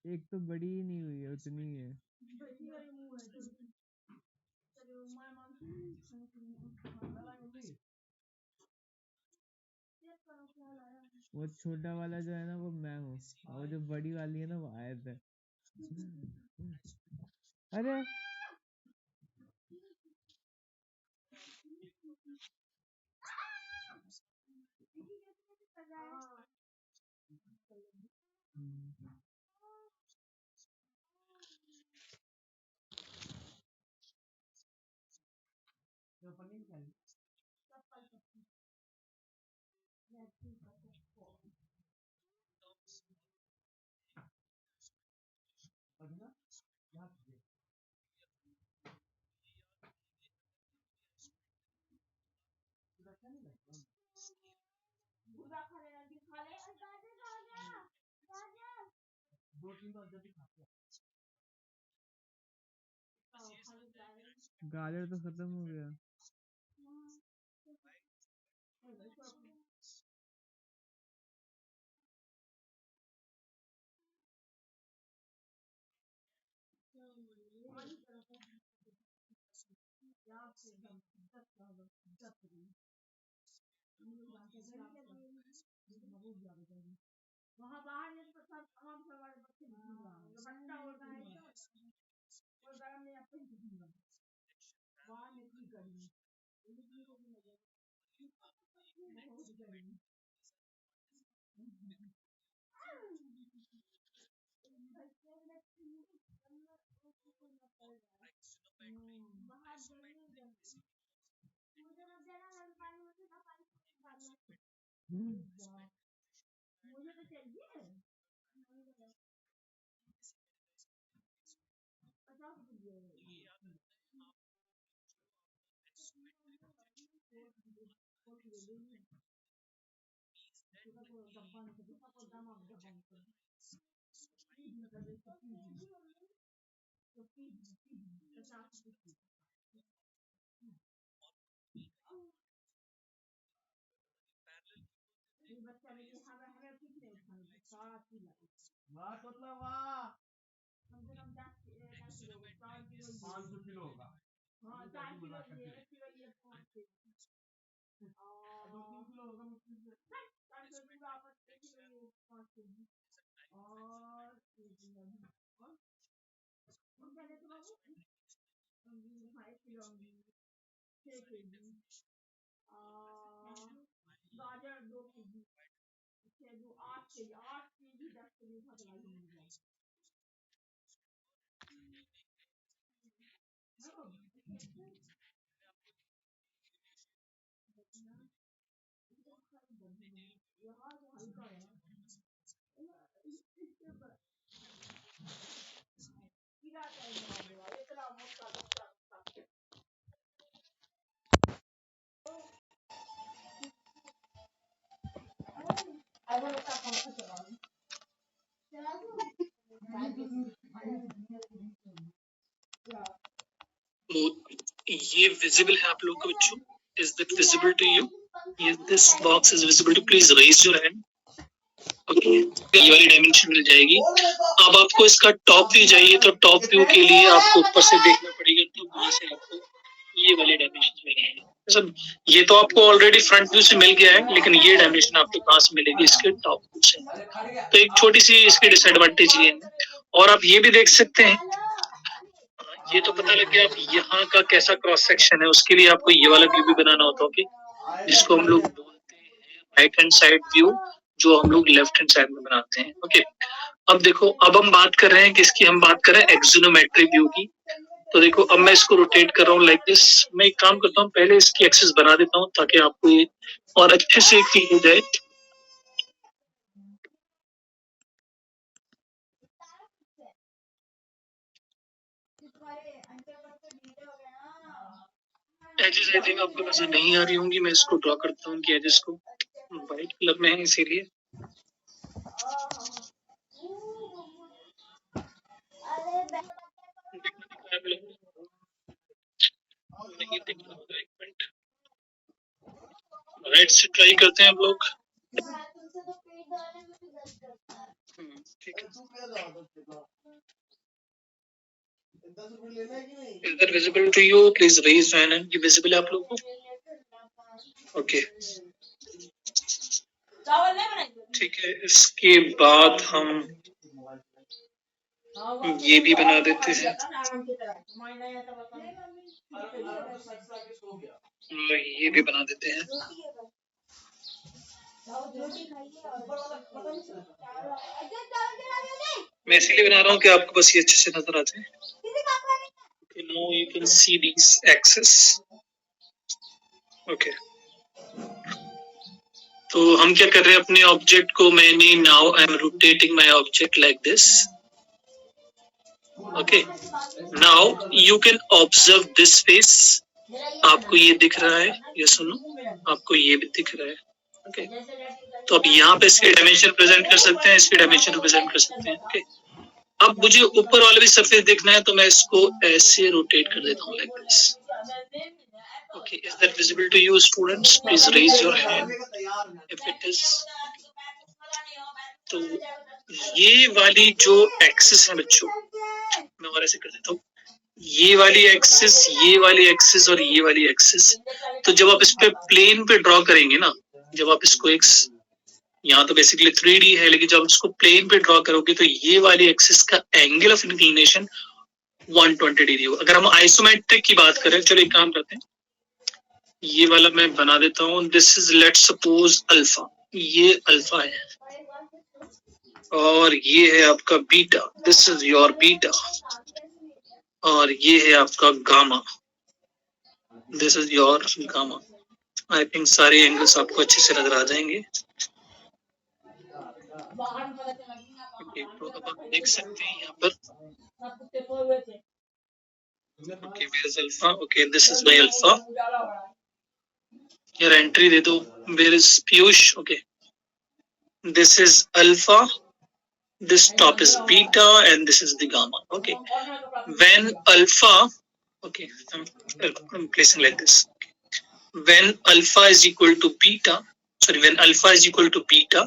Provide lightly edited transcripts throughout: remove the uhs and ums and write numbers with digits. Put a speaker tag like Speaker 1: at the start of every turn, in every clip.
Speaker 1: एक तो बड़ी ही नहीं हुई है, उतनी ही है। वो छोटा वाला जो है ना वो मैं हूँ, और जो बड़ी वाली है ना वो आयत है। अरे गाजर तो खत्म हो गया। ये विजिबल है आप लोगों को बच्चों? Is that visible to you? This box is visible to, please raise your hand. Okay, ये वाली डायमेंशन मिल जाएगी। अब आपको इसका टॉप व्यू चाहिए, तो टॉप व्यू के लिए आपको ऊपर से देखना पड़ेगा, तो वहां से आपको ये वाले डायमेंशन मिलेंगे। सब ये तो आपको ऑलरेडी फ्रंट व्यू से मिल गया है, लेकिन ये डायमेंशन आपको कहाँ से मिलेगी? इसके टॉप व्यू से। तो एक छोटी सी इसकी डिसएडवांटेज ये है। और आप ये भी देख सकते हैं, ये तो पता लग गया आप यहाँ का कैसा क्रॉस सेक्शन है, उसके लिए आपको ये वाला व्यू भी बनाना होता है, जिसको हम लोग बोलते हैं राइट हैंड साइड व्यू, जो हम लोग लेफ्ट हैंड साइड में बनाते हैं। ओके, अब देखो, अब हम बात कर रहे हैं किसकी? हम बात कर रहे हैं एक्सोनोमेट्रिक व्यू की। तो देखो, अब मैं इसको रोटेट कर रहा हूँ लाइक दिस। मैं एक काम करता हूँ, पहले इसकी एक्सिस बना देता हूँ ताकि आपको ये और अच्छे से फील हो जाए। एजेस आई थिंक आपको नजर नहीं आ रही होंगी, मैं इसको ड्रॉ करता हूँ कि एजेस को व्हाइट कलर में है इसीलिए। नहीं दिख रहा होगा, एक मिनट, राइट से ट्राई करते हैं हम लोग। ठीक है, is that visible to you? Please raise your hand. ये visible है आप लोगों को? ओके, ठीक है। इसके बाद हम ये भी बना देते हैं, ये भी बना देते हैं। मैं इसीलिए बना रहा हूँ कि आपको बस ये अच्छे से नजर आ जाए। Now you can see these axes. Okay. तो हम क्या कर रहे हैं, अपने ऑब्जेक्ट को मैंने now I am rotating my object like this. Okay. Now you can observe this face. आपको ये दिख रहा है, ये सुनो, आपको ये भी दिख रहा है। ओके, तो अब यहाँ पे इसके डायमेंशन प्रेजेंट कर सकते हैं, इसके डायमेंशन प्रेजेंट कर सकते हैं। ओके, अब मुझे ऊपर वाला भी सरफेस देखना है, तो मैं इसको ऐसे रोटेट कर देता हूँ like this. Okay, is that visible to you students? Please raise your hand if it is. तो ये वाली जो एक्सिस है बच्चों, मैं और ऐसे कर देता हूँ, ये वाली एक्सिस, ये वाली एक्सिस और ये वाली एक्सिस, तो जब आप इस पे प्लेन पे ड्रॉ करेंगे ना, जब आप इसको एक, यहाँ तो बेसिकली 3D है, लेकिन जब आप इसको प्लेन पे ड्रॉ करोगे तो ये वाली एक्सिस का एंगल ऑफ इंक्लिनेशन 120 डिग्री होगा। अगर हम आइसोमेट्रिक की बात करें, चलो एक काम करते हैं, ये वाला मैं बना देता हूँ। This is, let's suppose alpha, ये अल्फा है और ये है आपका beta, this is your beta, और ये है आपका gamma, this is your gamma. I think सारे एंगल्स आपको अच्छे से नजर आ जाएंगे। तो अब आप देख सकते हैं यहाँ पर, okay, where is alpha? Okay, this is my alpha. यार एंट्री दे दो। Where is Piyush? Okay, this is alpha, this top is beta and this is the gamma. Okay, when alpha, okay, I'm placing like this. When alpha is equal to beta, sorry, when alpha is equal to beta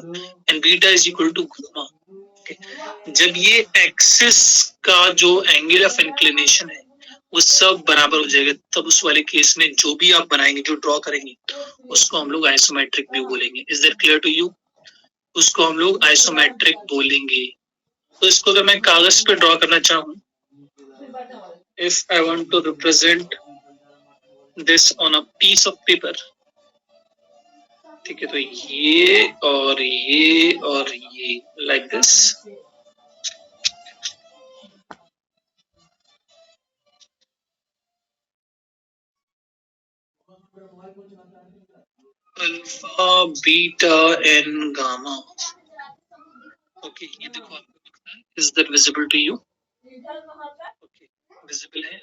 Speaker 1: and beta is equal to gamma. Okay, जब ये axis का जो angle of inclination है वो सब बराबर हो जाएगा, तब उस वाले केस में जो भी आप बनाएंगे, जो ड्रॉ करेंगे, उसको हम लोग आइसोमेट्रिक व्यू बोलेंगे। Is that clear to you? उसको हम लोग आइसोमेट्रिक बोलेंगे। तो इसको अगर मैं कागज पे ड्रॉ करना चाहूँ, if I want to represent this on a piece of paper, ठीक है, तो ये और ये और ये like this. Alpha, beta and gamma. Okay, ये देखो आपको दिखता है, is that visible to you? Okay, visible है।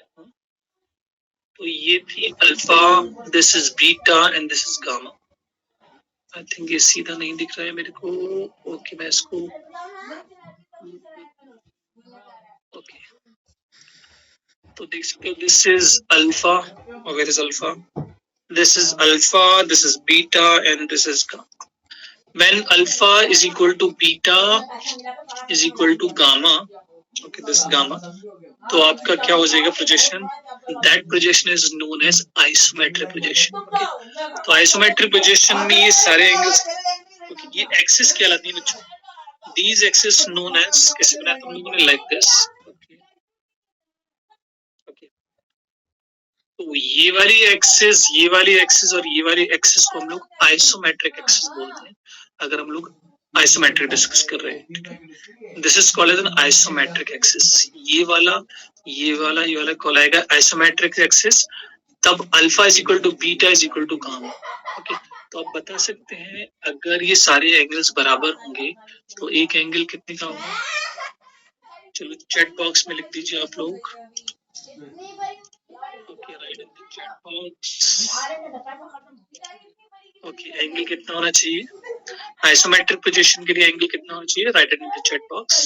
Speaker 1: तो ये थी alpha, this is beta and this is gamma. I think ये सीधा नहीं दिख रहा है मेरे को। ओके, मैं इसको, ओके, तो देख सकते हो, दिस इज अल्फा, और where is alpha? This is alpha, this is beta and this is gamma. When alpha is equal to beta is equal to gamma, okay, this gamma, तो आपका क्या हो जाएगा projection? That projection is known as isometric projection. Okay, तो isometric projection में ये सारे angles, okay, ये एक्सिस कहलाती है बच्चों। These axes known as, कैसे बनाया तुम लोगों ने? Like this. Okay, okay, तो ये वाली एक्सिस, ये वाली एक्सिस और ये वाली एक्सिस को हम लोग आइसोमेट्रिक एक्सिस बोलते हैं, अगर हम लोग आइसोमेट्रिक डिस्कस कर रहे हैं। This is called as an isometric axis. ये वाला, ये वाला, ये वाला कॉल आएगा आइसोमेट्रिक एक्सिस। तब alpha is equal to beta is equal to gamma. Okay, तो आप बता सकते हैं अगर ये सारे एंगल्स बराबर होंगे तो एक एंगल कितने का होगा? चलो चैट बॉक्स में लिख दीजिए आप लोग। Okay, right in the chat box. Okay, angle कितना होना चाहिए आइसोमेट्रिक पोजीशन के लिए? एंगल कितना होना चाहिए? Right in the chat box.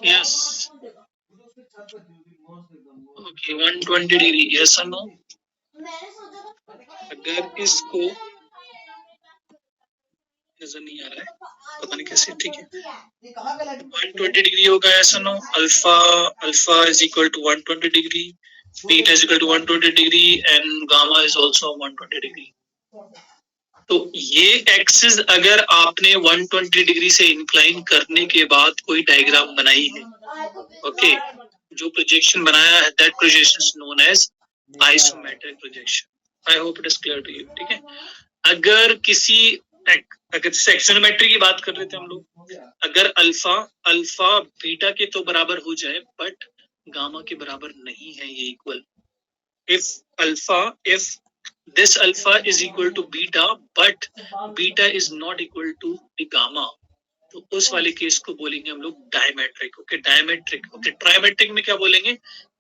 Speaker 1: Yes, okay, 120 degree, yes और नो? अगर इसको नजर नहीं आ रहा है, पता नहीं कैसे, ठीक है। 120 डिग्री होगा ऐसा no, alpha is equal to 120 degree, beta is equal to 120 degree and gamma is also 120 degree. तो ये एक्सिस अगर आपने 120 डिग्री से इंक्लाइन करने के बाद कोई डायग्राम बनाई है, ओके, जो प्रोजेक्शन बनाया है, that projection is known as isometric projection. I hope it is clear to you, ठीक है। अगर एक्सोनोमेट्री की बात कर रहे थे हम लोग, अगर अल्फा बीटा के तो बराबर हो जाए बट गामा के बराबर नहीं है ये equal, if this alpha is equal to beta but beta is not equal to the gamma, तो उस वाले केस को बोलेंगे हम लोग dimetric. Okay, dimetric. Okay, trimetric में क्या बोलेंगे,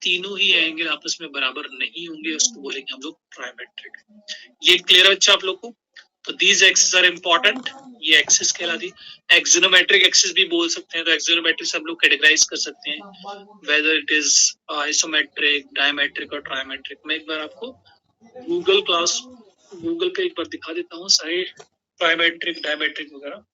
Speaker 1: तीनों ही एंगल आपस में बराबर नहीं होंगे, उसको बोलेंगे हम लोग ट्राइमेट्रिक। ये क्लियर है बच्चा आप लोग को? तो दीज एक्सिस आर इंपॉर्टेंट, ये एक्सिस कहलाती है। एक्सोनोमेट्रिक एक्सिस भी बोल सकते हैं, तो एक्सोनोमेट्रिक से हम लोग कैटेगराइज कर सकते हैं whether it is isometric, dimetric और ट्राइमेट्रिक। मैं एक बार आपको गूगल पे एक बार दिखा देता हूँ सारे ट्राइमेट्रिक, डायमेट्रिक वगैरह।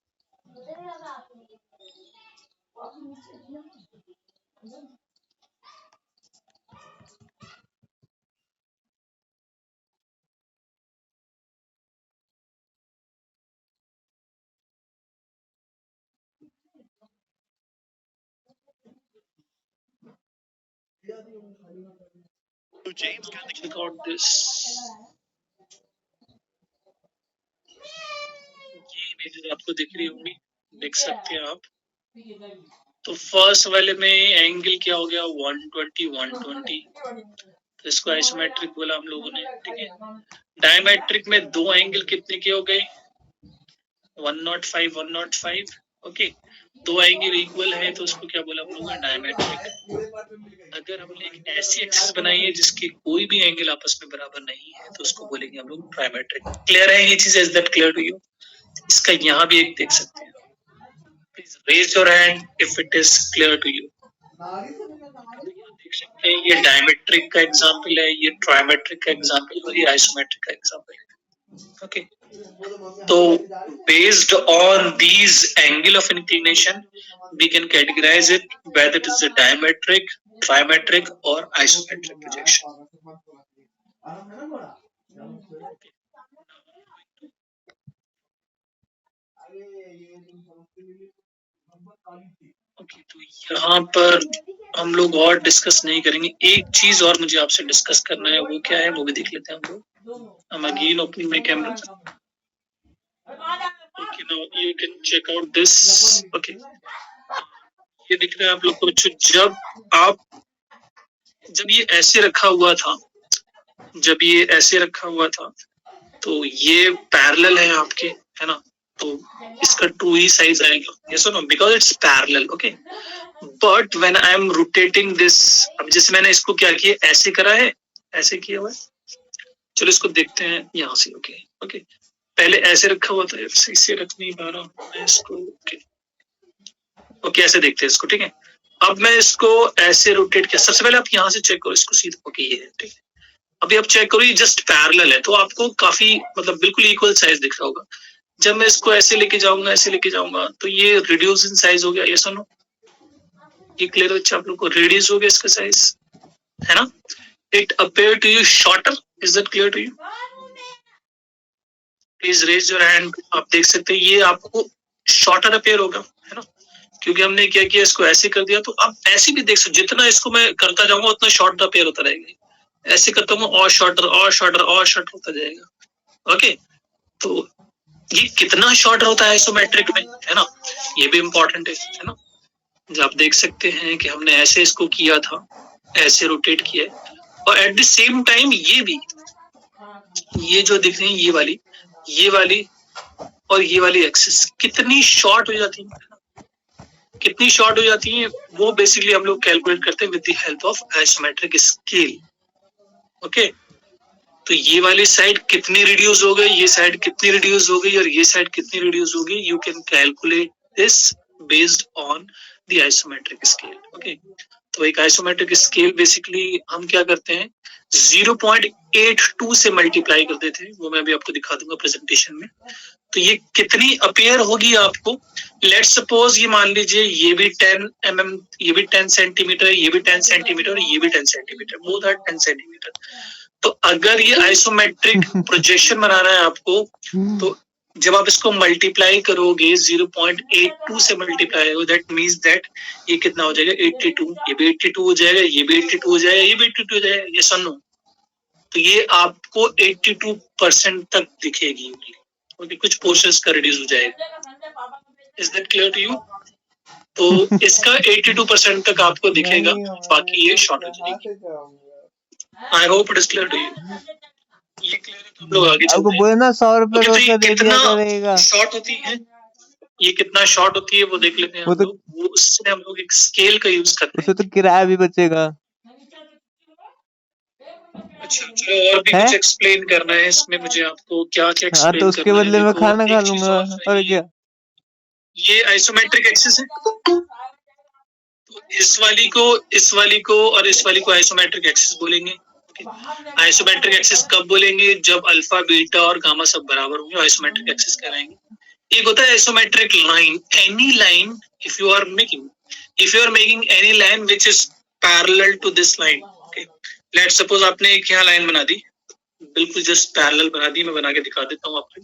Speaker 1: Check out this. ये इमेजेस आपको दिख रही होंगी, देख सकते हैं आप। तो फर्स्ट वाले में एंगल क्या हो गया, 120, तो इसको आइसोमेट्रिक बोला हम लोगों ने, ठीक है। डायमेट्रिक में दो एंगल कितने के हो गए, 105, ओके, दो एंगल इक्वल है तो उसको क्या बोला हम लोगों ने, डायमेट्रिक। अगर हमने एक ऐसी एक्सिस बनाई है जिसके कोई भी एंगल आपस में बराबर नहीं है तो उसको बोलेंगे हम लोग ट्राइमेट्रिक। क्लियर है ये चीज? Is that clear to you? इसका यहाँ भी एक देख सकते हैं, please raise your hand if it is clear to you. देख सकते हैं ये डायमेट्रिक का एग्जांपल है, ये ट्राइमेट्रिक का एग्जांपल और ये आइसोमेट्रिक का एग्जांपल है। ओके, तो based on these angle of inclination we can categorize it whether it is a diametric, trimetric or isometric projection. Okay, तो यहाँ पर हम लोग और डिस्कस नहीं करेंगे। एक चीज और मुझे आपसे डिस्कस करना है, वो क्या है वो भी देख लेते हैं हम लोग। I'm again opening my camera. Okay, now you can check out this. Okay, ये दिख रहा है आप लोग को बच्चों, जब ये ऐसे रखा हुआ था, तो ये पैरेलल है आपके, है ना, तो इसका 2 ही साइज आएगा, यस और no, because it's parallel. Okay, but when I am rotating this, अब जैसे मैंने इसको क्या किया, ऐसे करा है, ऐसे किया हुआ है, चलो इसको देखते हैं यहाँ से। ओके, पहले ऐसे रखा हुआ था, सही से रख नहीं पा रहा हूँ इसको। ओके, ऐसे देखते हैं इसको, ठीक है। अब मैं इसको ऐसे रोटेट किया, सबसे पहले आप यहाँ से चेक करो इसको सीधा। ओके, ये है, ठीक है। अभी आप चेक करो, ये जस्ट पैरेलल है, तो आपको काफी मतलब बिल्कुल इक्वल साइज दिख रहा होगा। जब मैं इसको ऐसे लेके जाऊंगा तो ये रिड्यूस इन साइज हो गया, ये सुनो, ये क्लियर बच्चा आप लोग को, रिड्यूस हो गया इसका साइज, है ना। It appear to you shorter, is that clear to you? Please raise your hand. आप देख सकते हैं ये आपको शॉर्टर अपेयर होगा, है ना, क्योंकि हमने क्या किया, इसको ऐसे कर दिया। तो आप ऐसे भी देख सकते, जितना इसको मैं करता जाऊंगा उतना शॉर्ट अपेयर होता रहेगा। ऐसे करता हूँ और शॉर्टर होता जाएगा। ओके, तो ये कितना शॉर्टर होता है आइसोमेट्रिक में, है ना, ये भी इम्पोर्टेंट है ना। जब आप देख सकते हैं कि हमने ऐसे इसको किया था, ऐसे रोटेट किया, और एट द सेम टाइम ये भी, ये जो दिख रही है ये वाली और ये वाली एक्सिस कितनी शॉर्ट हो जाती है, वो बेसिकली हम लोग कैलकुलेट करते हैं with the help of isometric scale. Okay, तो ये वाली साइड कितनी रिड्यूस हो गई, ये साइड कितनी रिड्यूस हो गई और ये साइड कितनी रिड्यूस हो गई, you can calculate this based on the isometric scale. Okay, तो एक आइसोमेट्रिक स्केल बेसिकली हम क्या करते हैं 0.82 से मल्टीप्लाई कर देते हैं, वो मैं अभी आपको दिखा दूंगा प्रेजेंटेशन में। तो ये कितनी अपीयर होगी आपको, लेट्स सपोज ये मान लीजिए ये भी 10 mm, ये भी 10 सेंटीमीटर, ये भी 10 सेंटीमीटर और ये भी 10 सेंटीमीटर, बोथ आर 10 सेंटीमीटर। तो अगर ये आइसोमेट्रिक प्रोजेक्शन बनाना है आपको, तो जब आप इसको मल्टीप्लाई करोगे 0.82 से मल्टीप्लाई हो, दैट मींस दैट ये कितना हो जाएगा 82, ये भी 82 हो जाएगा, ये भी 82 हो जाएगा, ये भी 82 हो जाएगा, ये सन हो। तो ये आपको 82% तक दिखेगी, ओके, कुछ पोर्शंस का रिड्यूस हो जाएगा। Is that clear to you? तो इसका 82% तक आपको दिखेगा, बाकी ये शॉर्ट हो जाएगी। I hope it is clear to you. ये क्लियर है तो हम लोग आगे चलते हैं।
Speaker 2: आपको बोले ना 100 रुपए
Speaker 1: तो
Speaker 2: रोज का दे दिया करेगा।
Speaker 1: शॉर्ट होती है, ये कितना शॉर्ट होती है वो देख लेते हैं हम लोग। वो उससे हम लोग एक स्केल का यूज करते हैं,
Speaker 2: उससे तो किराया भी बचेगा।
Speaker 1: अच्छा चलो और भी कुछ एक्सप्लेन करना है इसमें मुझे, आपको क्या क्या
Speaker 2: हाँ
Speaker 1: एक्सप्लेन
Speaker 2: तो उसके
Speaker 1: करना है?
Speaker 2: बदले में
Speaker 1: देखो,
Speaker 2: खाना खा
Speaker 1: एक चीज
Speaker 2: लूंगा और क्या।
Speaker 1: ये आइसोमेट्रिक एक्सिस है, तो इस वाली को और इस वाली को आइसोमेट्रिक एक्सिस बोलेंगे। आइसोमेट्रिक एक्सिस कब बोलेंगे? जब अल्फा बीटा और गामा सब बराबर होंगे, आइसोमेट्रिक एक्सिस कहलाएंगे। एक होता है isometric line, any line if you are making any line which is parallel to this line. Okay, let's suppose आपने एक यहाँ लाइन बना दी, बिल्कुल जस्ट पैरेलल बना दी, मैं बना के दिखा देता हूँ आपको।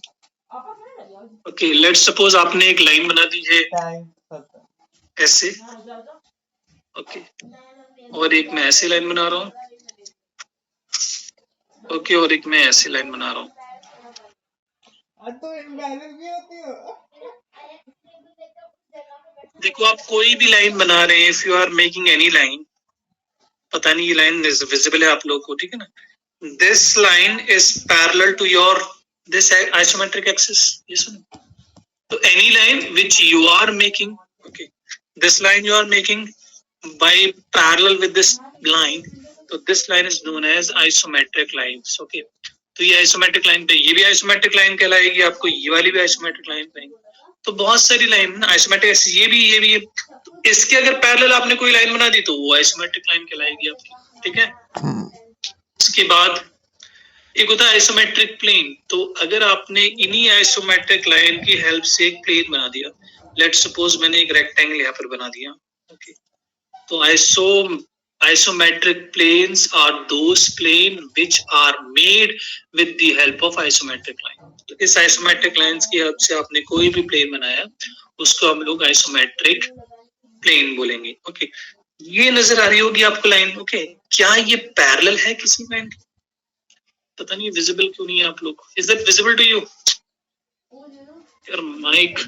Speaker 1: ओके, लेट्स सपोज आपने एक लाइन बना दी है ऐसे, ओके, और एक मैं ऐसे लाइन बना रहा हूँ, ओके, और एक मैं ऐसे लाइन बना रहा हूँ। देखो आप कोई भी लाइन बना रहे हैं, if you are making any line, पता नहीं ये लाइन विजिबल है आप लोगों को, ठीक है ना? This line is parallel to your this isometric axis, ये सुनो। तो any line which you are making, okay, this line you are making by parallel with this line, तो this line is known as isometric lines. Okay, तो ये isometric line पे, ये भी isometric line कहलाएगी आपको, ये वाली भी आइसोमेट्रिक लाइन कहेंगे। तो बहुत सारी लाइन आइसोमेट्रिक, ये भी तो इसके अगर पैरेलल आपने कोई लाइन बना दी तो वो आइसोमेट्रिक लाइन कहलाएगी आपकी, ठीक है? इसके बाद एक होता है आइसोमेट्रिक प्लेन। तो अगर आपने इन्हीं आइसोमेट्रिक लाइन की हेल्प से एक प्लेन बना दिया, लेट्स सपोज मैंने एक रेक्टेंगल यहाँ पर बना दिया, ओके, तो isometric planes are those plane which are made with the help of isometric line। तो इस isometric lines की हेल्प से आपने कोई भी प्लेन बनाया, उसको हम लोग isometric प्लेन बोलेंगे। ओके, ये नजर आ रही होगी आपको लाइन, ओके, क्या ये पैरेलल है किसी लाइन की? पता नहीं विजिबल क्यों नहीं है आप लोग, is that visible to you? यार माइक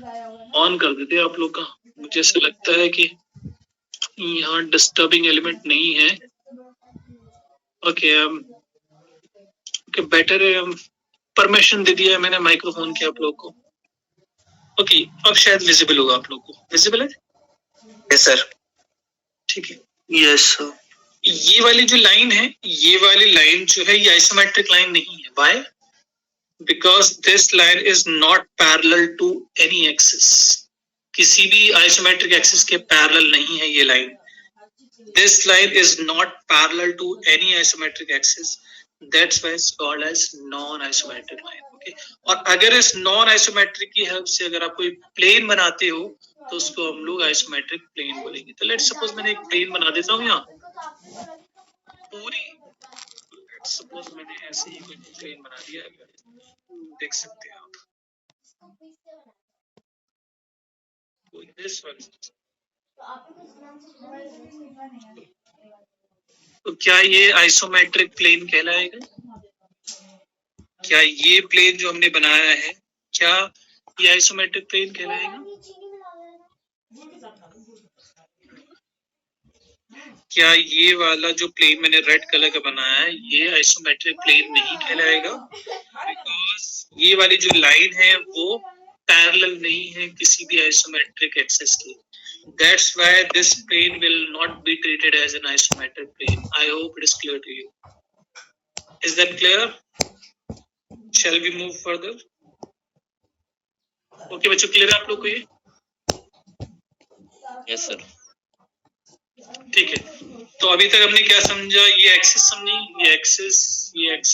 Speaker 1: ऑन कर देते आप लोग का, मुझे ऐसा लगता है कि यहाँ डिस्टर्बिंग एलिमेंट नहीं है। ओके, ओके, बेटर है, परमिशन दे दिया है मैंने माइक्रोफोन के आप लोग को। ओके, अब शायद विजिबल होगा आप लोग को, विजिबल है? यस सर, ठीक है, यस सर। ये वाली जो लाइन है, ये वाली लाइन जो है, ये आइसोमेट्रिक लाइन नहीं है। Why? Because this line is not parallel to any axis, किसी भी आइसोमेट्रिक एक्सिस के पैरेलल नहीं है ये लाइन। This line is not parallel to any isometric axis. That's why it's called as non-isometric line. Okay? और अगर इस non-isometric की हेल्प से अगर आप कोई प्लेन बनाते हो तो उसको हम लोग आइसोमेट्रिक प्लेन बोलेंगे। तो लेट्स सपोज मैंने एक प्लेन बना देता हूँ यहाँ पूरी, लेट्स सपोज मैंने ऐसे ही कोई प्लेन बना दिया, देख सकते हैं आप, this one। तो क्या ये आइसोमेट्रिक प्लेन कहलाएगा? क्या ये प्लेन जो हमने बनाया है, क्या ये आइसोमेट्रिक प्लेन कहलाएगा? क्या ये वाला जो प्लेन मैंने रेड कलर का बनाया है, ये आइसोमेट्रिक प्लेन नहीं कहलाएगा? बिकॉज ये वाली जो लाइन है वो पैरेलल नहीं है किसी भी आइसोमेट्रिक एक्सिस की। That's why this plane will not be treated as an isometric plane. I hope it is clear to you. Is that clear? Shall we move further? Okay, बच्चों, clear है आप लोग को ये? Yes sir. ठीक है, तो अभी तक हमने क्या समझा, ये एक्सिस समझी, ये एक्सिस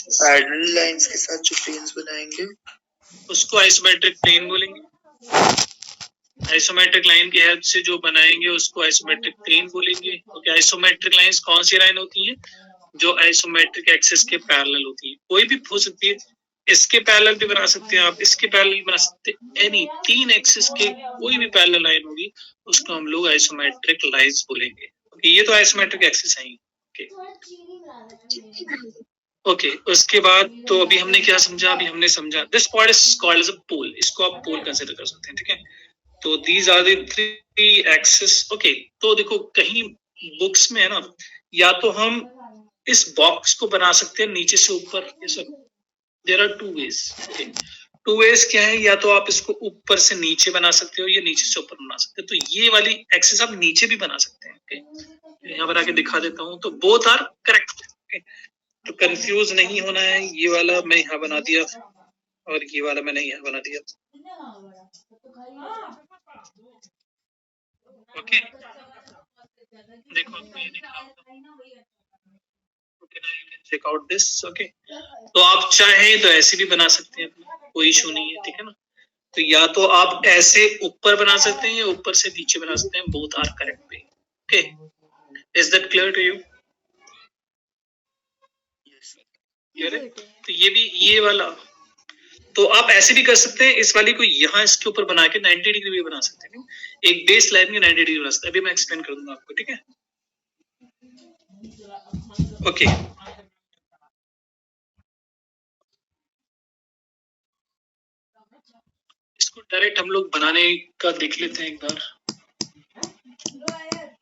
Speaker 3: पैरेलल लाइंस के साथ जो प्लेन्स बनाएंगे
Speaker 1: उसको आइसोमेट्रिक प्लेन बोलेंगे। आइसोमेट्रिक लाइन की हेल्प से जो बनाएंगे उसको आइसोमेट्रिक प्लेन बोलेंगे। ओके, आइसोमेट्रिक लाइंस कौन सी लाइन होती हैं? जो आइसोमेट्रिक एक्सिस के पैरेलल होती है। कोई भी हो सकती है, इसके पैरेलल भी बना सकते हैं आप, इसके पैरेलल बना सकते हैं, एनी 3 एक्सिस के कोई भी पैरेलल लाइन होगी उसको हम लोग आइसोमेट्रिक लाइंस बोलेंगे। ओके, ये तो आइसोमेट्रिक एक्सिस है। ओके, उसके बाद तो अभी हमने क्या समझा? अभी हमने समझा this point is called as a pole, इसको आप पोल कंसीडर कर सकते हैं। ठीक है, तो these are the 3 axis. Okay, तो देखो कहीं बुक्स में है ना, या तो हम इस बॉक्स को बना सकते हैं नीचे से ऊपर, ये सब there are 2 ways. Okay, 2 ways क्या है? या तो आप इसको ऊपर से नीचे बना सकते हो या नीचे से ऊपर बना सकते हो। तो ये वाली एक्सिस आप नीचे भी बना सकते हैं। ओके, यहाँ पर आके दिखा देता हूँ, तो बोथ आर करेक्ट। तो कंफ्यूज नहीं होना है, ये वाला मैं यहाँ बना दिया और ये वाला मैंने यहाँ बना दिया। ओके, देखो आपको ये दिखा चेक आउट दिस। ओके, तो आप चाहें तो ऐसे भी बना सकते हैं, कोई इशू नहीं है। ठीक है ना, तो या तो आप ऐसे ऊपर बना सकते हैं या ऊपर से नीचे बना सकते हैं, both are correct way. Okay, is that clear to you? Clear है? तो ये भी, ये वाला तो आप ऐसे भी कर सकते हैं, इस वाली को यहाँ इसके ऊपर बना के 90 डिग्री भी बना सकते हैं, एक बेस लाइन में 90 डिग्री बना सकते हैं। अभी मैं एक्सप्लेन कर दूंगा आपको। ठीक है, ओके, इसको डायरेक्ट हम लोग बनाने का देख लेते हैं एक बार।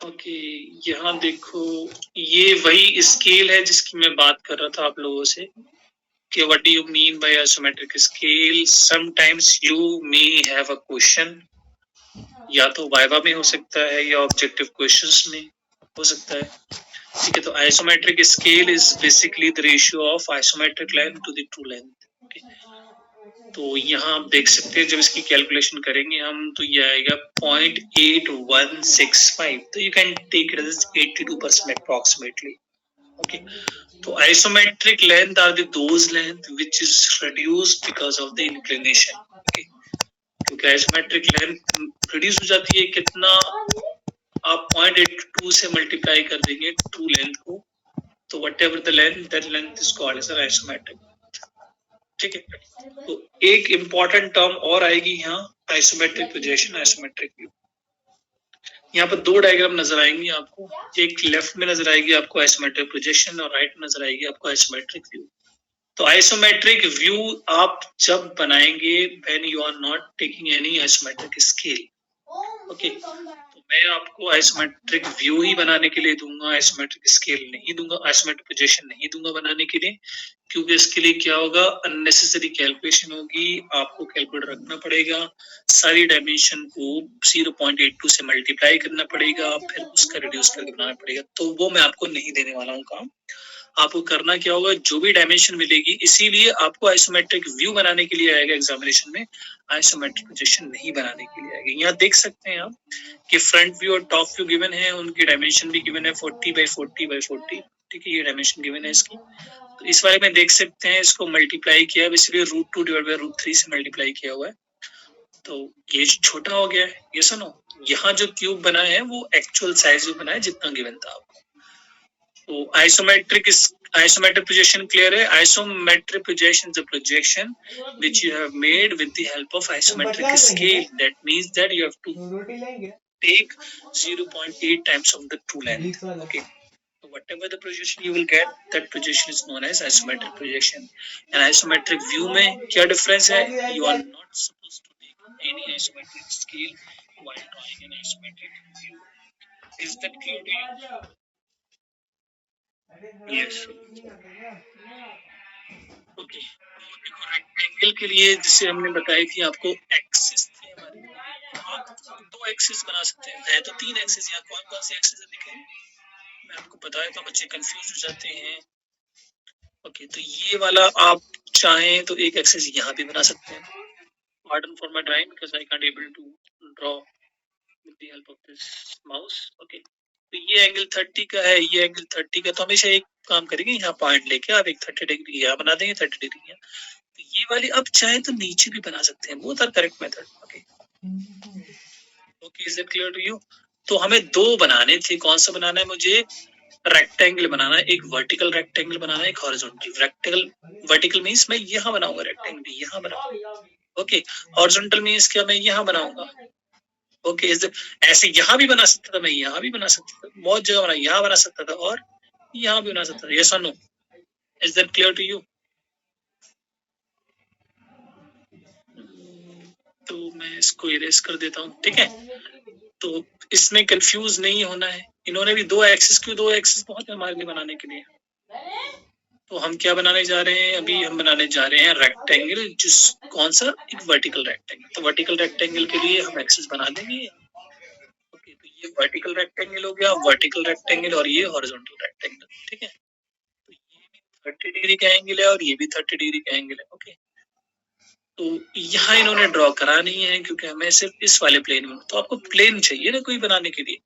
Speaker 1: ओके, यहाँ देखो, ये वही स्केल है जिसकी मैं बात कर रहा था आप लोगों से कि what do you mean by isometric scale. Sometimes you may have a question, या तो वाइवा में हो सकता है या ऑब्जेक्टिव क्वेश्चंस में हो सकता है। ठीक है, तो isometric scale is basically the ratio of isometric line to the true length. तो यहाँ आप देख सकते हैं, जब इसकी कैलकुलेशन करेंगे हम तो ये आएगा 0.8165। तो you can take it as 82% approximately. Okay, तो isometric length are those length which is reduced because of the inclination. Okay, क्योंकि आइसोमेट्रिक लेंथ रिड्यूस हो जाती है, कितना आप 0.82 से मल्टीप्लाई कर देंगे ट्रू लेंथ को, तो whatever the length, that length is called as isometric. ठीक है, तो एक इंपॉर्टेंट टर्म और आएगी यहाँ, आइसोमेट्रिक प्रोजेक्शन, आइसोमेट्रिक व्यू। यहाँ पर 2 डायग्राम नजर आएंगी आपको, एक लेफ्ट में नजर आएगी आपको आइसोमेट्रिक प्रोजेक्शन और राइट में नजर आएगी आपको आइसोमेट्रिक व्यू। तो आइसोमेट्रिक व्यू आप जब बनाएंगे when you are not taking any isometric scale. Okay, तो मैं आपको आइसोमेट्रिक व्यू ही बनाने के लिए दूंगा, आइसोमेट्रिक स्केल नहीं दूंगा, आइसोमेट्रिक प्रोजेक्शन नहीं दूंगा बनाने के लिए, क्योंकि इसके लिए क्या होगा, अननेसेसरी कैलकुलेशन होगी, आपको कैलकुलेटर रखना पड़ेगा, सारी डायमेंशन को 0.82 से मल्टीप्लाई करना पड़ेगा, फिर उसका रिड्यूस करके बनाना पड़ेगा। तो वो मैं आपको नहीं देने वाला हूँ काम। आपको करना क्या होगा, जो भी डायमेंशन मिलेगी, इसीलिए आपको आइसोमेट्रिक व्यू बनाने के लिए आएगा एग्जामिनेशन में, आइसोमेट्रिक प्रोजेक्शन नहीं बनाने के लिए आएगा। यहाँ देख सकते हैं आप कि फ्रंट व्यू और टॉप व्यू गिवन है, उनकी डायमेंशन भी गिवन है 40x40x40। ठीक है, ये डायमेंशन गिवन है इसकी। तो इस वाले में देख सकते हैं, इसको मल्टीप्लाई किया, इसलिए √2/√3 से मल्टीप्लाई किया हुआ है, तो ये छोटा हो गया है। ये सुनो, यहाँ जो क्यूब बना है वो एक्चुअल साइज में बना है जितना गिवन था आपको। तो आइसोमेट्रिक projection clear है? Isometric projection is a projection which you have made with the help of isometric scale. That means that you have to take 0.8 times of the true length. Okay. So whatever the projection you will get, that projection is known as isometric projection. And isometric view में क्या difference है? You are not supposed to take any isometric scale while drawing an isometric view. Is that clear to you? Yes. Okay, rectangle के लिए जिसे हमने बताई थी आपको एक्सिस थे हमारे, आप 2 एक्सिस बना सकते हैं, है तो 3 एक्सिस। यहाँ कौन कौन सी एक्सिस दिखे मैं आपको बताया था, बच्चे कंफ्यूज हो जाते हैं। ओके, तो ये वाला आप चाहें तो एक एक्सिस यहाँ भी बना सकते हैं। Pardon for my drawing because I can't able to draw with the help of this mouse. Okay. तो ये एंगल 30 का है, ये एंगल 30 का, तो हमेशा एक काम करेंगे, यहाँ पॉइंट लेके आप एक 30 डिग्री यहाँ बना देंगे, 30 डिग्री यहाँ। तो ये वाली अब चाहे तो नीचे भी बना सकते हैं, both are correct method. Okay okay, is it clear to you? तो हमें दो बनाने थे, कौन सा बनाना है मुझे? रेक्टेंगल बनाना है, एक वर्टिकल रेक्टेंगल बनाना है, एक हॉरिजॉन्टल रेक्टेंगल। वर्टिकल मींस मैं यहाँ बनाऊंगा रेक्टेंगल, यहाँ बनाऊंगा। ओके, हॉरिजॉन्टल मींस क्या, मैं यहाँ बनाऊंगा। ओके, ऐसे यहाँ भी बना सकता था, मैं यहाँ भी बना सकता था, बहुत जगह बना, यहाँ बना सकता था और यहाँ भी बना सकता था। यस और no? Is that clear to you? तो मैं इसको इरेज कर देता हूँ, ठीक है? तो इसमें कंफ्यूज नहीं होना है। इन्होंने भी दो एक्सिस, क्यों दो एक्सिस बहुत है हमारे लिए बनाने के लिए। तो हम क्या बनाने जा रहे हैं? अभी हम बनाने जा रहे हैं रेक्टेंगल, जिस कौन सा? एक वर्टिकल रेक्टेंगल। तो वर्टिकल रेक्टेंगल के लिए हम एक्सिस बना देंगे। ओके, तो ये वर्टिकल रेक्टेंगल हो गया, वर्टिकल रेक्टेंगल, और ये हॉरिजॉन्टल रेक्टेंगल, ठीक है? तो ये भी 30 डिग्री का एंगल है और ये भी 30 डिग्री का एंगल है। ओके, तो यहाँ इन्होंने ड्रॉ करा नहीं है क्योंकि हमें सिर्फ इस वाले प्लेन में, तो आपको प्लेन चाहिए ना कोई बनाने के लिए,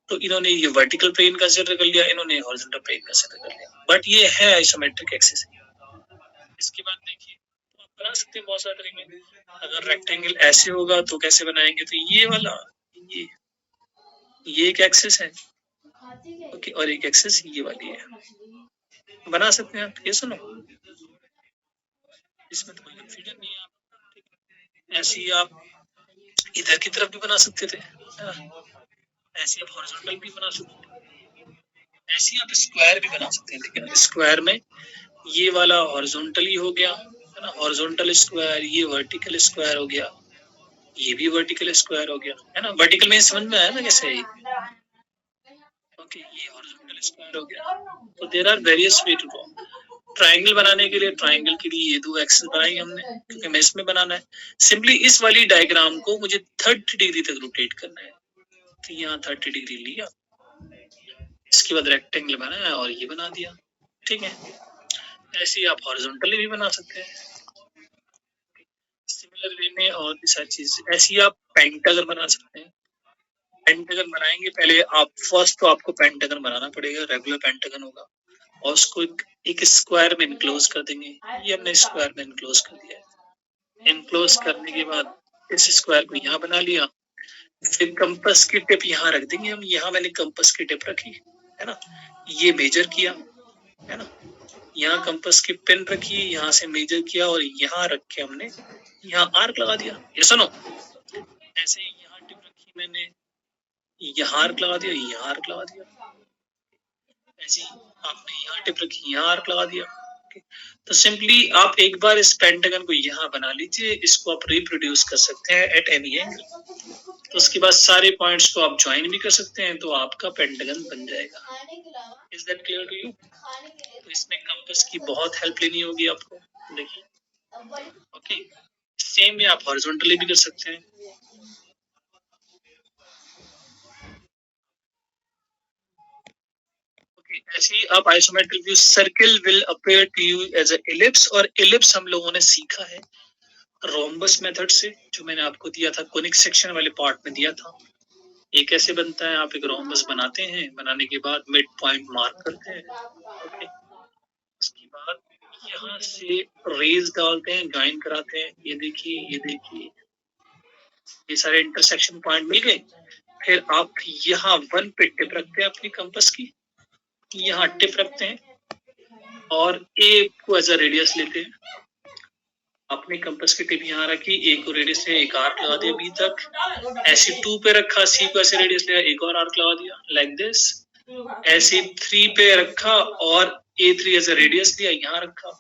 Speaker 1: तो इन्होंने ये वर्टिकल प्लेन कंसीडर कर लिया, इन्होंने हॉरिजॉन्टल प्लेन कंसीडर कर लिया, बट ये है आइसोमेट्रिक एक्सिस। इसके बाद देखिए, तो आप बना सकते हैं बहुत सारे तरीके में। अगर रेक्टेंगल ऐसे होगा तो कैसे बनाएंगे? तो ये वाला, ये एक एक्सिस है, ओके, और एक एक्सिस ये वाली है, बना सकते हैं आप। ये सुनो, इसमें तो कोई कंफ्यूजन नहीं है। आप ऐसे ही आप इधर की तरफ भी बना सकते थे, ऐसे आप हॉरिजॉन्टल भी बना सकते थे, ऐसे आप स्क्वायर भी बना सकते हैं। लेकिन स्क्वायर में ये वाला हॉरिजॉन्टल ही हो गया, है ना, हॉरिजॉन्टल स्क्वायर, ये वर्टिकल स्क्वायर हो गया, ये भी वर्टिकल स्क्वायर हो गया, है ना। वर्टिकल में समझ में आया ना कैसे है? ओके, ये हॉरिजॉन्टल स्क्वायर हो गया। तो there are various way to draw. Triangle बनाने के लिए, ट्राइंगल के लिए ये दो एक्सिस बनाई हमने, क्योंकि हमें इसमें बनाना है। सिंपली इस वाली डायग्राम को मुझे 30 डिग्री तक रोटेट करना है, तो यहाँ 30 डिग्री लिया, इसके बाद रेक्टेंगल बनाया और ये बना दिया, ठीक है। ऐसे ही आप हॉरिजॉन्टली भी बना सकते हैं सिमिलर वे में, और भी सारी चीज। ऐसे ही आप पेंटागन बना सकते हैं। पेंटागन बनाएंगे पहले आप, फर्स्ट तो आपको पेंटागन बनाना पड़ेगा, रेगुलर पेंटागन होगा, और उसको एक स्क्वायर में इनक्लोज कर देंगे। ये हमने स्क्वायर में इनक्लोज कर दिया है। इनक्लोज करने के बाद इस स्क्वायर को यहाँ बना लिया, फिर कंपास की टिप यहाँ रख देंगे हम। यहाँ मैंने कंपास की टिप रखी, है ना, ये मेजर किया, है ना, यहाँ कंपास की पिन रखी, यहाँ से मेजर किया, और यहाँ रख के हमने यहाँ आर्क लगा दिया। ये सुनो, ऐसे ही यहाँ टिप रखी मैंने, यहाँ आर्क लगा दिया, यहाँ आर्क लगा दिया, ऐसे ही आपने यहाँ टिप रखी, यहाँ आर्क लगा दिया। तो सिंपली आप एक बार इस पेंटागन को यहाँ बना लीजिए, इसको आप रिप्रोड्यूस कर सकते हैं एट एनी एंगल। तो उसके बाद सारे पॉइंट्स को आप ज्वाइन भी कर सकते हैं, तो आपका पेंटागन बन जाएगा। Is that clear to you? तो इसमें कंपास की बहुत हेल्प लेनी होगी आपको, देखिए। ओके, सेम वे आप हॉरिजॉन्टली भी कर सकते हैं। ऐसे ही आप isometric view, circle will appear to you as a ellipse, और इलिप्स हम लोगों ने सीखा है रोम्बस मेथड से, जो मैंने आपको दिया था, कोनिक सेक्शन वाले पार्ट में दिया था। ये कैसे बनता है? आप एक रोम्बस बनाते हैं, बनाने के बाद मिड पॉइंट मार्क करते हैं, ओके, उसके बाद यहाँ से रेज डालते हैं, ज्वाइन कराते हैं। ये देखिए, ये देखिए, ये सारे इंटरसेक्शन पॉइंट मिल गए। फिर आप यहाँ 1 पे टिप रखते हैं अपनी कंपास की, यहाँ टिप रखते हैं और ए को एज अ रेडियस लेते हैं। अपनी कंपास की टिप यहाँ रखी, ए को रेडियस है, एक आर्क लगा दिया बी तक। ऐसे 2 पे रखा, सी को ऐसे रेडियस लिया, एक और आर्क लगा दिया, लाइक दिस। ऐसे 3 पे रखा और A3 एज अ रेडियस लिया, यहाँ रखा,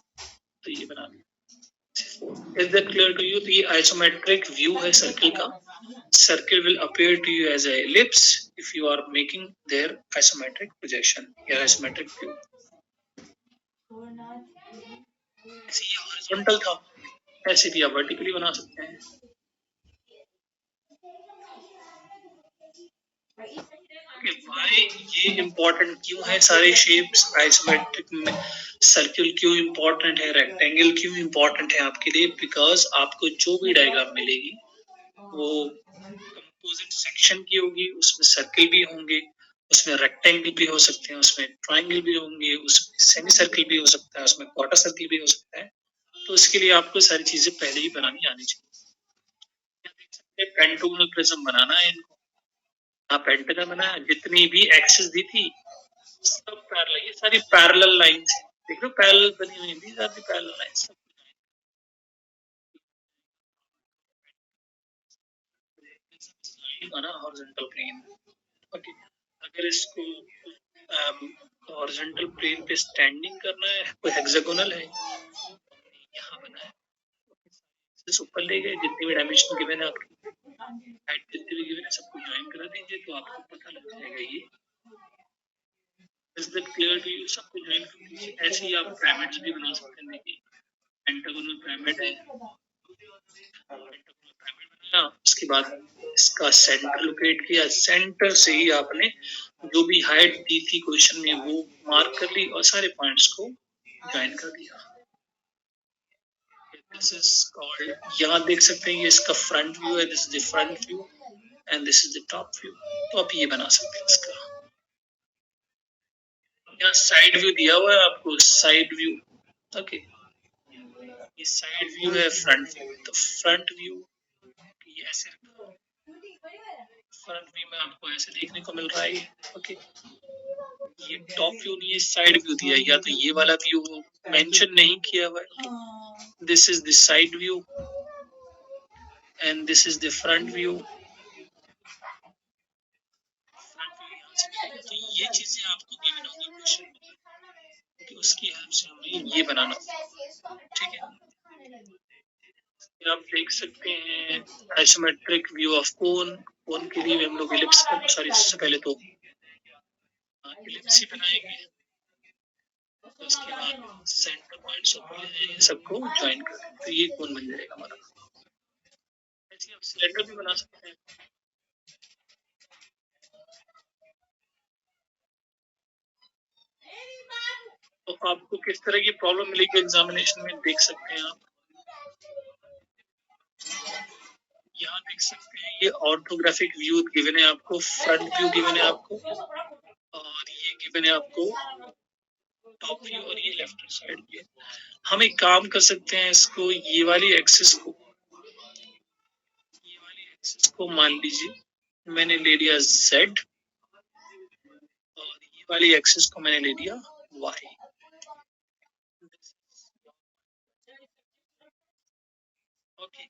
Speaker 1: तो ये बना लिया। Is that clear to you? तो ये आइसोमेट्रिक व्यू है सर्किल का। Circle will appear to you as a ellipse if you are making their isometric projection या isometric view. ऐसे ये horizontal था, ऐसे भी आप vertically बना सकते हैं। Why ये important क्यों है? सारे shapes isometric में सर्किल क्यों important है, रेक्टेंगल क्यों important है आपके लिए? बिकॉज आपको जो भी डायग्राम मिलेगी वो कंपोजिट सेक्शन की होगी, उसमें सर्किल भी होंगे, उसमें रेक्टेंगल भी हो सकते हैं, उसमें ट्राइंगल भी होंगे, उसमें सेमी सर्कल भी हो सकता है, उसमें क्वार्टर सर्कल भी हो सकता है। तो इसके लिए आपको सारी चीजें पहले ही बनानी आनी चाहिए। देख सकते हैं पेंटागोनल प्रिज्म बनाना है इनको। हाँ पेंटागन बनाया, जितनी भी एक्सिस दी थी सब पैरेलल, ये सारी पैरेलल लाइंस है, देख लो पैरेलल बनी हुई, these are the parallel lines। on a horizontal plane। Okay, अगर इसको हॉरिजॉन्टल प्लेन पे स्टैंडिंग करना है, कोई हेक्सागोनल है यहाँ बना है, इस ऊपर ले गए, जितनी भी डायमेंशन गिवन है आपकी हाइट जितनी भी गिवन है सबको ज्वाइन करा दीजिए, तो आपको पता लग जाएगा ये। Is that clear to you? सबको ज्वाइन कर दीजिए। ऐसे ही आप पिरामिड्स भी बना सकते हैं। देखिए पेंटागोनल पिरामिड है, पेंटागोनल पिरामिड बनाया, उसके बाद इसका सेंटर लोकेट किया, सेंटर से ही आपने जो भी हाइट दी थी क्वेश्चन में वो मार्क कर ली और सारे पॉइंट्स को ज्वाइन कर दिया। दिस इज कॉल्ड, यहाँ देख सकते हैं ये इसका फ्रंट व्यू है, this is the front view and this is the top view. तो आप ये बना सकते हैं इसका। यहाँ साइड व्यू दिया हुआ है आपको, साइड व्यू। ओके, ये साइड व्यू है, फ्रंट व्यू है। तो फ्रंट व्यू ये ऐसे रखा, फ्रंट व्यू में आपको ऐसे देखने को मिल रहा है। ओके, ये टॉप व्यू नहीं है, साइड व्यू दिया है, या तो ये वाला व्यू मेंशन नहीं किया हुआ है। This is the side view and this is the front view. तो ये चीजें आपको गिवन होगी क्वेश्चन में, कि उसकी हेल्प से हमें ये बनाना, ठीक है। आप देख सकते हैं आइसोमेट्रिक व्यू ऑफ कोन, कोन के लिए हम लोग इलिप्स, सॉरी इससे पहले तो इलिप्स ही बनाएंगे, तो उसके बाद सेंटर पॉइंट्स ऊपर सबको ज्वाइन कर, तो ये कोन बन जाएगा हमारा। ऐसे आप सिलेंडर भी बना सकते हैं। तो आपको किस तरह की प्रॉब्लम मिलेगी एग्जामिनेशन में देख सकते हैं आप। यहाँ देख सकते हैं ये ऑर्थोग्राफिक व्यू गिवन है आपको, फ्रंट व्यू गिवन है आपको, और ये गिवन है आपको टॉप व्यू, और ये लेफ्ट साइड व्यू। हम एक काम कर सकते हैं, इसको ये वाली एक्सिस को मान लीजिए मैंने ले लिया Z, और ये वाली एक्सिस को मैंने ले लिया Y। ओके,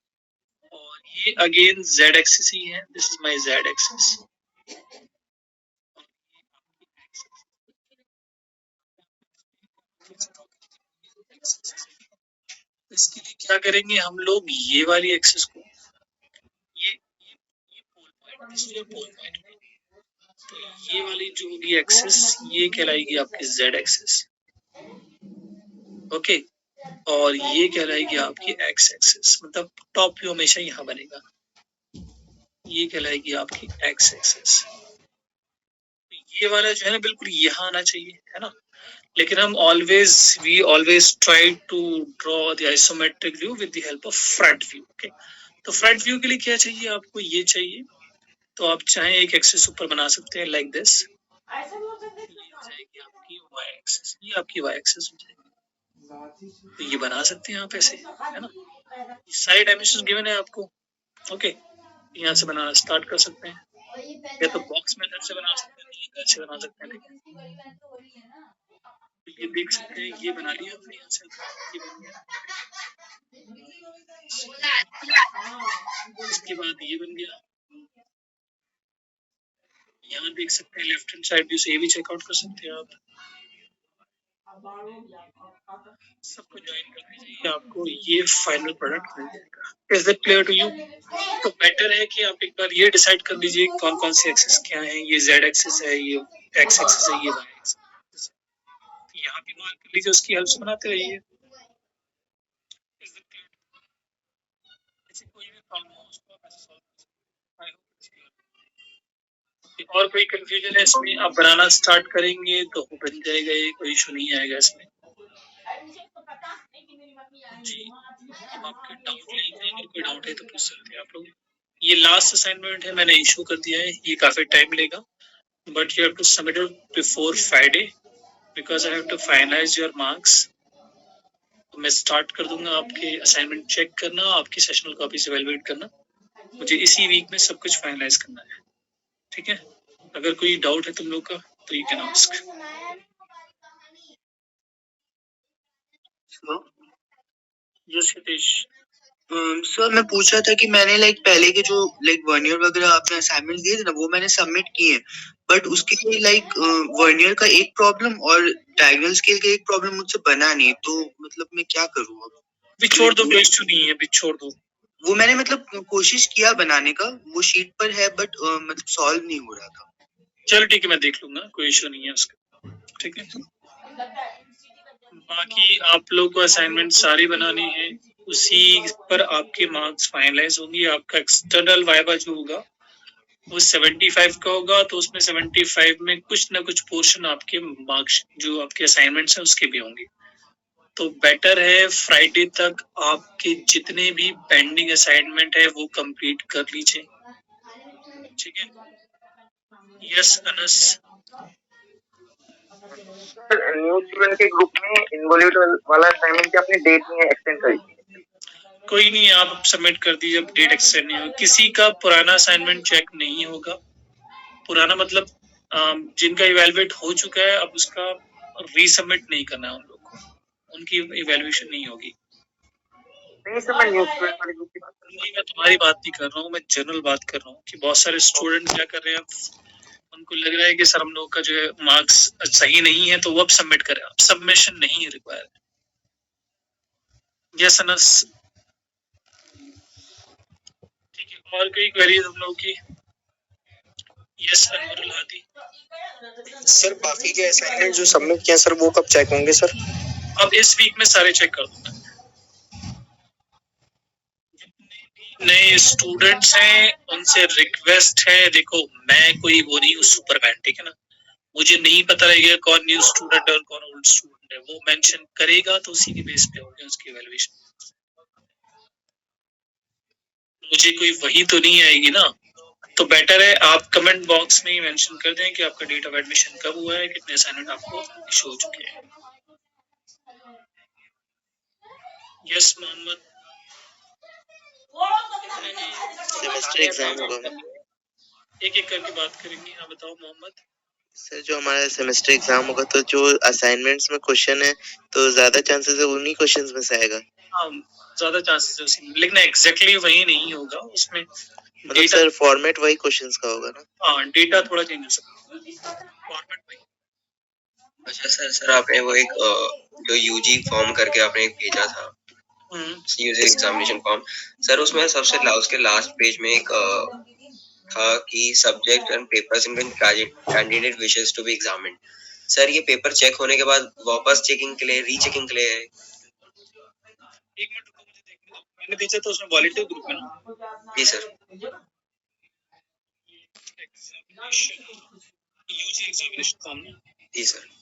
Speaker 1: और ये अगेन Z एक्सिस ही है, this is my Z axis. इसके लिए क्या करेंगे हम लोग, ये वाली एक्सिस को, ये पोल पॉइंट, इसलिए पोल पॉइंट, तो ये वाली जो होगी एक्सिस ये कहलाएगी आपकी Z एक्सिस। ओके, और ये कहलाएगी आपकी X एक्सिस, मतलब टॉप व्यू हमेशा यहाँ बनेगा, ये कहलाएगी आपकी X एक्सिस। ये वाला जो है ना बिल्कुल यहाँ आना चाहिए, है ना। लेकिन हम we always try to draw the isometric view with the help of front view. Okay, तो फ्रंट व्यू के लिए क्या चाहिए आपको, ये चाहिए, तो आप चाहे एक एक्सिस ऊपर बना सकते हैं लाइक दिस, ये हो जाएगी आपकी वाई एक्सिस, ये आपकी वाई एक्सिस हो जाएगी। तो ये बना सकते हैं आप ऐसे, है ना। सारे डायमेंशन गिवन है आपको। ओके, यहाँ से बनाना स्टार्ट कर सकते हैं, या तो बॉक्स मेथड से बना सकते हैं, ये ऐसे बना सकते हैं। तो ये देख सकते हैं, ये बना लिया अपने यहाँ से, ये बन गया। इसके बाद ये बन गया, यहाँ देख सकते हैं लेफ्ट हैंड साइड व्यू से ये भी चेकआउट कर सकते हैं आप। सबको ज्वाइन कर दीजिए, आपको ये फाइनल प्रोडक्ट मिल जाएगा। Is that clear to you? तो बेटर है कि आप एक बार ये डिसाइड कर लीजिए कौन कौन सी एक्सिस क्या है, ये Z एक्सिस है, ये X एक्सिस है, ये Y एक्सिस। यहाँ भी मार्क कर लीजिए, उसकी हेल्प से बनाते रहिए। ऐसे कोई भी प्रॉब्लम हो उसको आप ऐसे सॉल्व कर सकते हैं। और कोई कंफ्यूजन है इसमें, आप बनाना स्टार्ट करेंगे तो बन जाएगा, ये कोई इशू नहीं आएगा इसमें। जी, अब आपके डाउट लेंगे, अगर कोई डाउट है तो पूछ सकते हैं आप लोग। ये लास्ट असाइनमेंट है, मैंने इशू कर दिया है, ये काफी टाइम लेगा, but you have to submit it before Friday because I have to finalize your marks. तो मैं स्टार्ट कर दूंगा आपके असाइनमेंट चेक करना, आपकी सेशनल कॉपीज इवैल्यूएट करना। मुझे इसी वीक में सब कुछ फाइनलाइज करना है, ठीक है? अगर कोई डाउट है तुम लोग का तो you can ask. Yes Hitesh.
Speaker 3: Sir मैं पूछ रहा था कि मैंने लाइक पहले के जो लाइक वर्नियर वगैरह आपने असाइनमेंट दिए थे ना, वो मैंने सबमिट किए, बट उसके लिए लाइक वर्नियर का एक प्रॉब्लम और डायगोनल स्केल का एक प्रॉब्लम मुझसे बना नहीं, तो मतलब मैं क्या करूँ अब?
Speaker 1: भी छोड़ दो, कोई इश्यू नहीं है, भी छोड़ दो।
Speaker 3: वो मैंने मतलब कोशिश किया बनाने का, वो शीट पर है, बट मतलब सॉल्व नहीं हो रहा था।
Speaker 1: चलो ठीक है, मैं देख लूंगा, कोई इश्यू नहीं है उसका, ठीक है? बाकी आप लोग को असाइनमेंट सारी बनानी है, उसी पर आपके मार्क्स फाइनलाइज होंगे। आपका एक्सटर्नल वाइवा जो होगा वो 75 का होगा, तो उसमें 75 में कुछ ना कुछ पोर्शन आपके मार्क्स जो आपके असाइनमेंट्स हैं उसके भी होंगे। तो बेटर है फ्राइडे तक आपके जितने भी पेंडिंग असाइनमेंट है वो कंप्लीट कर लीजिए, ठीक है? यस अनस।
Speaker 4: न्यू स्टूडेंट के ग्रुप में इन्वॉल्व वाला असाइनमेंट की आपने डेट नहीं एक्सटेंड करी।
Speaker 1: कोई नहीं, आप सबमिट कर दीजिए, अब डेट एक्सटेंड नहीं होगा। किसी का पुराना असाइनमेंट चेक नहीं होगा। पुराना मतलब जिनका इवैल्यूएट हो चुका है, अब उसका रीसबमिट नहीं करना है उन लोग को, उनकी इवैल्यूएशन नहीं होगी।
Speaker 4: नहीं सर, मैं न्यू स्टूडेंट वाले ग्रुप की बात कर रहा
Speaker 1: नहीं, मैं तुम्हारी बात नहीं कर रहा हूँ, मैं जनरल बात कर रहा हूँ कि बहुत सारे स्टूडेंट क्या कर रहे हैं, उनको लग रहा है कि सर हम लोग का जो है मार्क्स सही नहीं है तो वो अब सबमिट करें। अब सबमिशन नहीं रिक्वायर। यस अनस, ठीक है? और कोई क्वेरी हम लोग की? यस अनवरुल हादी।
Speaker 5: सर बाकी के असाइनमेंट जो सबमिट किया सर वो कब चेक होंगे सर?
Speaker 1: अब इस वीक में सारे चेक कर दूंगा। जितने भी नए स्टूडेंट्स हैं उनसे रिक्वेस्ट है, देखो मैं कोई वो नहीं हूँ सुपरमैन, ठीक है ना? मुझे नहीं पता रहेगा कौन न्यू स्टूडेंट है और कौन ओल्ड स्टूडेंट है, वो मेंशन करेगा तो उसी के बेस पे होगी उसकी इवैल्यूएशन। मुझे कोई वही तो नहीं आएगी ना, तो बेटर है आप कमेंट बॉक्स में ही मेंशन कर दें कि आपका डेट ऑफ एडमिशन कब हुआ है, कितने असाइनमेंट आपको इशू हो चुके हैं। यस मोहम्मद।
Speaker 5: सेमेस्टर एग्जाम होगा।
Speaker 1: एक एक करके बात करेंगे। हाँ बताओ मोहम्मद।
Speaker 5: सर जो हमारा सेमेस्टर एग्जाम होगा तो जो असाइनमेंट्स में क्वेश्चन है तो ज्यादा चांसेस है उन्हीं क्वेश्चंस में से आएगा।
Speaker 1: हाँ ज्यादा चांसेस है उसी में, लेकिन एग्जैक्टली वही नहीं होगा उसमें।
Speaker 5: मतलब सर फॉर्मेट वही क्वेश्चंस का होगा ना?
Speaker 1: हाँ डेटा थोड़ा चेंज हो सकता है, फॉर्मेट वही।
Speaker 6: अच्छा सर आपने वो एक जो यूजी फॉर्म करके आपने एक भेजा था, यूजी एग्जामिनेशन फॉर्म, सर उसमें सबसे उसके लास्ट पेज में एक था कि subject and papers in candidate wishes to be examined. Sir ये पेपर चेक होने के बाद वापस चेकिंग के लिए रीचेकिंग के लिए है।
Speaker 1: एक मिनट रुको, मुझे देखने दो। मैंने भेजा था उसमें वॉलंटियर ग्रुप में ना।
Speaker 6: जी सर।
Speaker 1: यूजी एग्जामिनेशन फॉर्म ना।
Speaker 6: जी सर।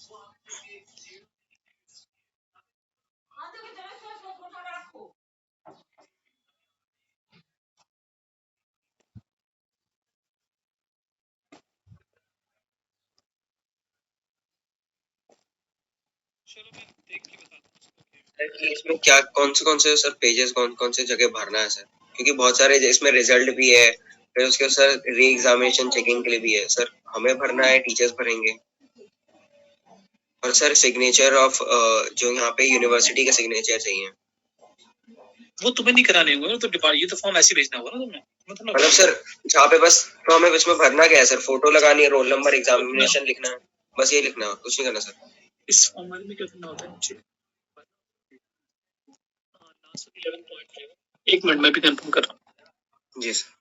Speaker 1: चलो मैं देख के बताता हूँ
Speaker 6: इसमें क्या कौन से सर पेजेस कौन से जगह भरना है सर, क्योंकि बहुत सारे इसमें रिजल्ट भी है, फिर उसके सर री एग्जामिनेशन चेकिंग के लिए भी है सर, हमें भरना है, टीचर्स भरेंगे, और सर सिग्नेचर ऑफ जो यहाँ पे यूनिवर्सिटी का सिग्नेचर चाहिए।
Speaker 1: वो तुम्हें नहीं कराने होंगे, तो ये तो फॉर्म ऐसे भेजना होगा ना तुम्हें,
Speaker 6: मतलब सर जहाँ पे बस तो हमें इसमें भरना क्या है सर, फोटो लगानी है, रोल नंबर, एग्जामिनेशन लिखना है, बस ये लिखना है, कुछ नहीं करना सर।
Speaker 1: इस फॉर्मेट में क्या करना होता है नीचे? एक मिनट मैं भी कंफर्म कर रहा हूँ।
Speaker 6: जी सर।